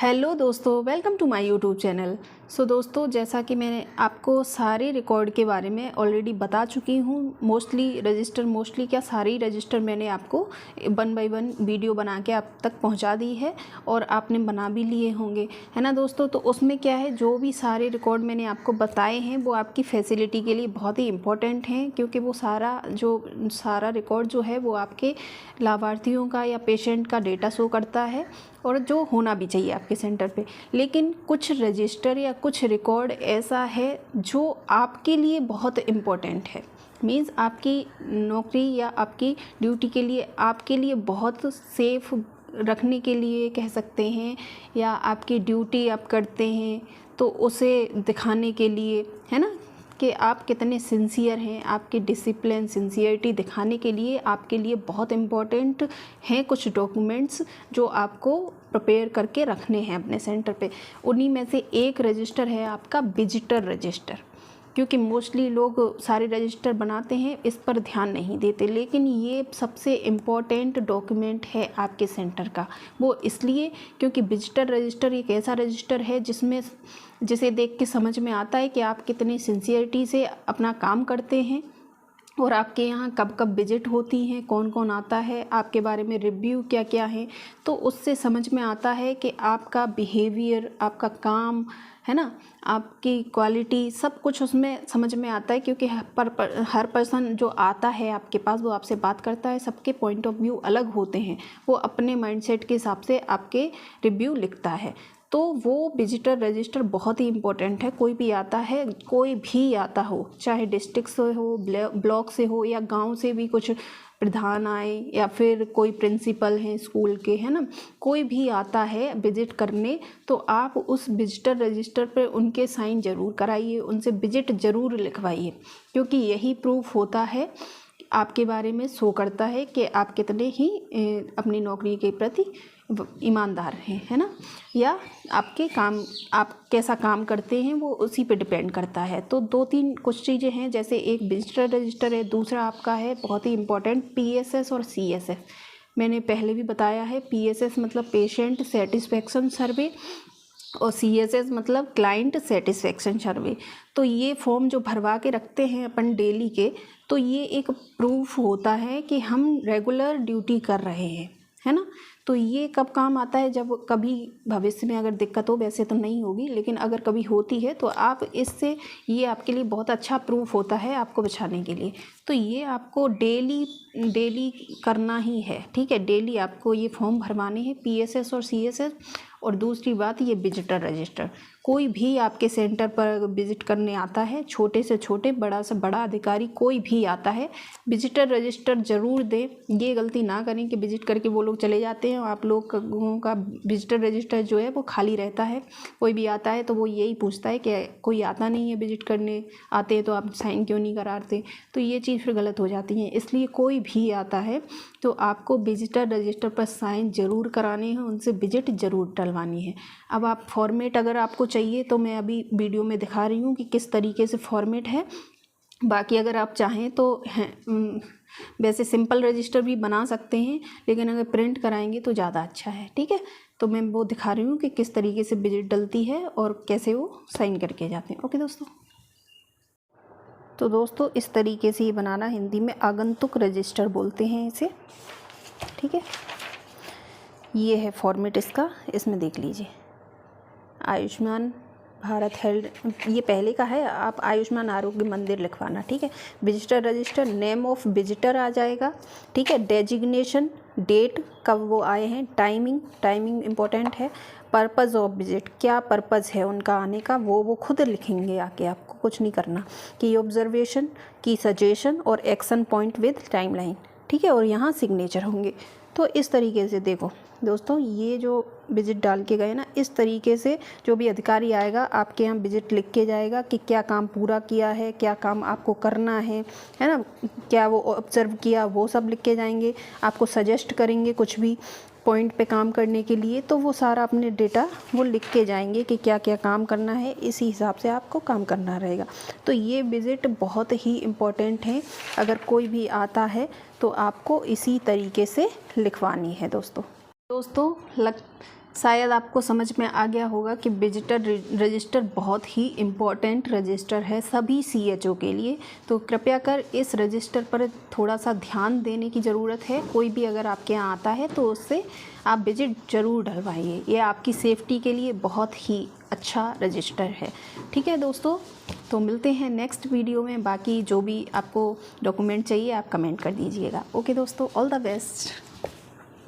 Hello दोस्तों, welcome to my YouTube channel. So दोस्तों, जैसा कि मैंने आपको सारे रिकॉर्ड के बारे में ऑलरेडी बता चुकी हूँ। मोस्टली क्या सारी रजिस्टर मैंने आपको 1 बाय 1 वीडियो बना के आप तक पहुँचा दी है और आपने बना भी लिए होंगे, है ना दोस्तों। तो उसमें क्या है, जो भी सारे रिकॉर्ड मैंने आपको बताए हैं वो आपकी फैसिलिटी के लिए बहुत ही इम्पोर्टेंट हैं, क्योंकि वो सारा रिकॉर्ड जो है वो आपके लाभार्थियों का या पेशेंट का डेटा शो करता है और जो होना भी चाहिए आपके सेंटर पे। लेकिन कुछ रजिस्टर या कुछ रिकॉर्ड ऐसा है जो आपके लिए बहुत इम्पोर्टेंट है, मीन्स आपकी नौकरी या आपकी ड्यूटी के लिए, आपके लिए बहुत सेफ रखने के लिए कह सकते हैं, या आपकी ड्यूटी आप करते हैं तो उसे दिखाने के लिए, है ना, कि आप कितने सिंसियर हैं। आपकी डिसिप्लिन, सिंसियरिटी दिखाने के लिए आपके लिए बहुत इम्पॉर्टेंट हैं कुछ डॉक्यूमेंट्स जो आपको प्रिपेयर करके रखने हैं अपने सेंटर पे। उन्हीं में से एक रजिस्टर है आपका विजिटर रजिस्टर, क्योंकि मोस्टली लोग सारे रजिस्टर बनाते हैं, इस पर ध्यान नहीं देते, लेकिन ये सबसे इम्पॉर्टेंट डॉक्यूमेंट है आपके सेंटर का। वो इसलिए क्योंकि विजिटर रजिस्टर एक ऐसा रजिस्टर है जिसे देख के समझ में आता है कि आप कितनी सिंसियरिटी से अपना काम करते हैं और आपके यहाँ कब कब विजिट होती हैं, कौन कौन आता है, आपके बारे में रिव्यू क्या क्या है। तो उससे समझ में आता है कि आपका बिहेवियर, आपका काम, है ना, आपकी क्वालिटी, सब कुछ उसमें समझ में आता है। क्योंकि हर पर्सन जो आता है आपके पास, वो आपसे बात करता है, सबके पॉइंट ऑफ व्यू अलग होते हैं, वो अपने माइंडसेट के हिसाब से आपके रिव्यू लिखता है। तो वो विजिटर रजिस्टर बहुत ही इम्पोर्टेंट है। कोई भी आता हो, चाहे डिस्ट्रिक्ट से हो, ब्लॉक से हो, या गांव से भी कुछ प्रधान आए, या फिर कोई प्रिंसिपल हैं स्कूल के, है ना, कोई भी आता है विजिट करने, तो आप उस विजिटर रजिस्टर पर उनके साइन ज़रूर कराइए, उनसे विजिट ज़रूर लिखवाइए, क्योंकि यही प्रूफ होता है, आपके बारे में शो करता है कि आप कितने ही अपनी नौकरी के प्रति ईमानदार हैं, है ना, या आप कैसा काम करते हैं वो उसी पे डिपेंड करता है। तो 2-3 कुछ चीज़ें हैं, जैसे एक विजिटर रजिस्टर है, दूसरा आपका है बहुत ही इम्पोर्टेंट PSS और CSF। मैंने पहले भी बताया है, PSS मतलब पेशेंट सेटिस्फेक्शन सर्वे और CSS मतलब क्लाइंट सेटिस्फेक्शन सर्वे। तो ये फॉर्म जो भरवा के रखते हैं अपन डेली के, तो ये एक प्रूफ होता है कि हम रेगुलर ड्यूटी कर रहे हैं, है ना। तो ये कब काम आता है, जब कभी भविष्य में अगर दिक्कत हो, वैसे तो नहीं होगी, लेकिन अगर कभी होती है तो आप इससे, ये आपके लिए बहुत अच्छा प्रूफ होता है आपको बचाने के लिए। तो ये आपको डेली करना ही है, ठीक है। डेली आपको ये फॉर्म भरवाने हैं, PSS और CSS। और दूसरी बात, ये विजिटर रजिस्टर, कोई भी आपके सेंटर पर विजिट करने आता है, छोटे से छोटे, बड़ा से बड़ा अधिकारी कोई भी आता है, विजिटर रजिस्टर ज़रूर दें। ये गलती ना करें कि विजिट करके वो लोग चले जाते हैं, आप लोगों का विजिटर रजिस्टर जो है वो खाली रहता है। कोई भी आता है तो वो यही पूछता है कि कोई आता नहीं है विजिट करने, आते हैं तो आप साइन क्यों नहीं कराते। तो ये चीज़ फिर गलत हो जाती है। इसलिए कोई भी आता है तो आपको विजिटर रजिस्टर पर साइन ज़रूर कराने हैं, उनसे विजिट ज़रूर डलवानी है। अब आप फॉर्मेट अगर आपको चाहिए तो मैं अभी वीडियो में दिखा रही हूँ कि किस तरीके से फॉर्मेट है। बाकी अगर आप चाहें तो वैसे सिंपल रजिस्टर भी बना सकते हैं, लेकिन अगर प्रिंट कराएंगे तो ज़्यादा अच्छा है, ठीक है। तो मैं वो दिखा रही हूँ कि किस तरीके से विजिट डलती है और कैसे वो साइन करके जाते हैं। ओके दोस्तों, तो दोस्तों इस तरीके से ये बनाना, हिंदी में आगंतुक रजिस्टर बोलते हैं इसे, ठीक है। ये है फॉर्मेट इसका, इसमें देख लीजिए, आयुष्मान भारत हेल्थ, ये पहले का है, आप आयुष्मान आरोग्य मंदिर लिखवाना, ठीक है। Visitor register, name of visitor आ जाएगा, ठीक है। डेजिग्नेशन, डेट कब वो आए हैं, टाइमिंग इम्पोर्टेंट है। पर्पज़ ऑफ विजिट, क्या पर्पज़ है उनका आने का, वो खुद लिखेंगे आके, आपको कुछ नहीं करना। की ऑब्जर्वेशन, की सजेशन और एक्शन पॉइंट विद टाइमलाइन, ठीक है। और यहाँ सिग्नेचर होंगे। तो इस तरीके से देखो दोस्तों, ये जो विजिट डाल के गए ना, इस तरीके से जो भी अधिकारी आएगा आपके यहाँ विजिट लिख के जाएगा कि क्या काम पूरा किया है, क्या काम आपको करना है ना, क्या वो ऑब्जर्व किया, वो सब लिख के जाएंगे। आपको सजेस्ट करेंगे कुछ भी पॉइंट पे काम करने के लिए, तो वो सारा अपने डेटा वो लिख के जाएंगे कि क्या क्या काम करना है, इसी हिसाब से आपको काम करना रहेगा। तो ये विज़िट बहुत ही इम्पोर्टेंट है, अगर कोई भी आता है तो आपको इसी तरीके से लिखवानी है दोस्तों। शायद आपको समझ में आ गया होगा कि विजिटर रजिस्टर बहुत ही इम्पॉर्टेंट रजिस्टर है सभी CHO के लिए। तो कृपया कर इस रजिस्टर पर थोड़ा सा ध्यान देने की ज़रूरत है। कोई भी अगर आपके यहाँ आता है तो उससे आप विजिट ज़रूर डलवाइए। ये आपकी सेफ्टी के लिए बहुत ही अच्छा रजिस्टर है। ठीक है दोस्तों, तो मिलते हैं नेक्स्ट वीडियो में। बाकी जो भी आपको डॉक्यूमेंट चाहिए आप कमेंट कर दीजिएगा। ओके दोस्तों, ऑल द बेस्ट।